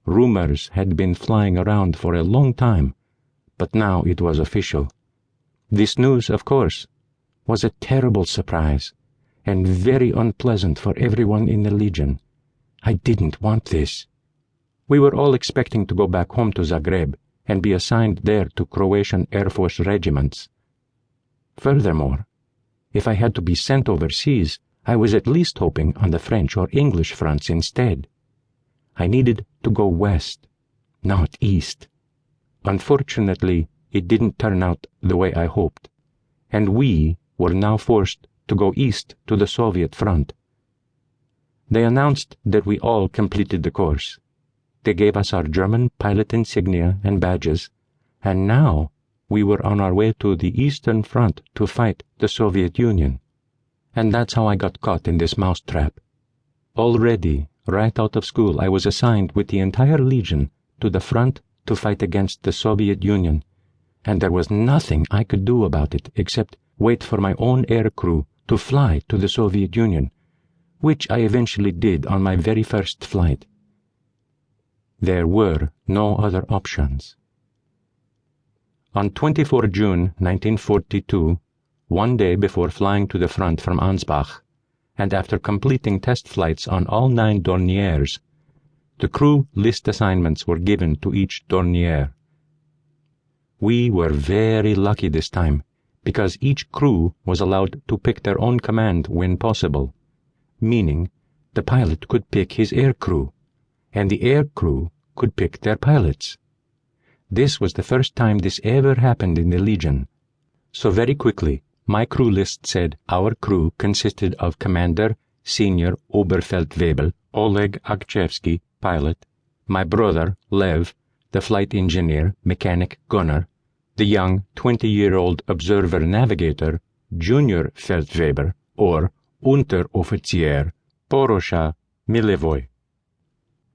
Rumors had been flying around for a long time, but now it was official. This news, of course, was a terrible surprise and very unpleasant for everyone in the Legion. I didn't want this. We were all expecting to go back home to Zagreb and be assigned there to Croatian Air Force regiments. Furthermore, if I had to be sent overseas, I was at least hoping on the French or English fronts instead. I needed to go west, not east. Unfortunately, it didn't turn out the way I hoped, and we were now forced to go east to the Soviet front. They announced that we all completed the course. They gave us our German pilot insignia and badges, and now we were on our way to the Eastern Front to fight the Soviet Union. And that's how I got caught in this mousetrap. Already, right out of school, I was assigned with the entire Legion to the front to fight against the Soviet Union, and there was nothing I could do about it except wait for my own air crew to fly to the Soviet Union, which I eventually did on my very first flight. There were no other options. On 24 June 1942, one day before flying to the front from Ansbach, and after completing test flights on all 9 Dorniers, the crew list assignments were given to each Dornier. We were very lucky this time, because each crew was allowed to pick their own command when possible, meaning the pilot could pick his air crew, and the air crew could pick their pilots. This was the first time this ever happened in the Legion. So very quickly, my crew list said our crew consisted of Commander, Senior Oberfeldwebel, Oleg Okshevsky, pilot, my brother, Lev, the flight engineer, mechanic, gunner, the young 20-year-old observer navigator, Junior Feldwebel, or Unteroffizier, Porosha Milevoy.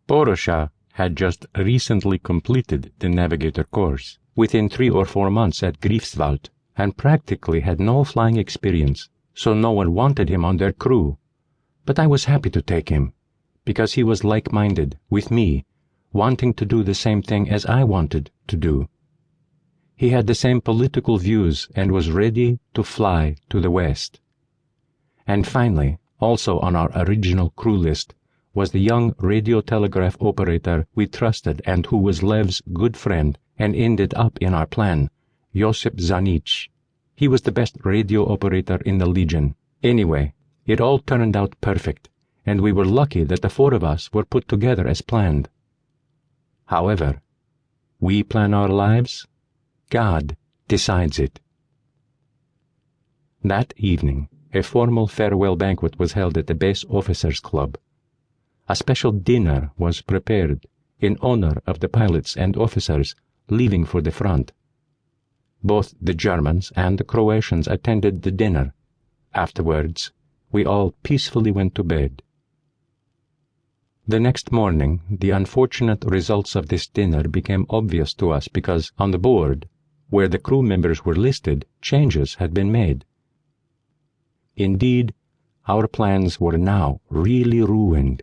Porosha had just recently completed the navigator course, within 3 or 4 months at Greifswald, and practically had no flying experience, so no one wanted him on their crew. But I was happy to take him, because he was like-minded with me, wanting to do the same thing as I wanted to do. He had the same political views and was ready to fly to the west. And finally, also on our original crew list, was the young radio telegraph operator we trusted and who was Lev's good friend and ended up in our plan, Josip Zanic. He was the best radio operator in the Legion. Anyway, it all turned out perfect, and we were lucky that the 4 of us were put together as planned. However, we plan our lives, God decides it. That evening, a formal farewell banquet was held at the Base Officers Club. A special dinner was prepared in honor of the pilots and officers leaving for the front. Both the Germans and the Croatians attended the dinner. Afterwards, we all peacefully went to bed. The next morning, the unfortunate results of this dinner became obvious to us because on the board, where the crew members were listed, changes had been made. Indeed, our plans were now really ruined.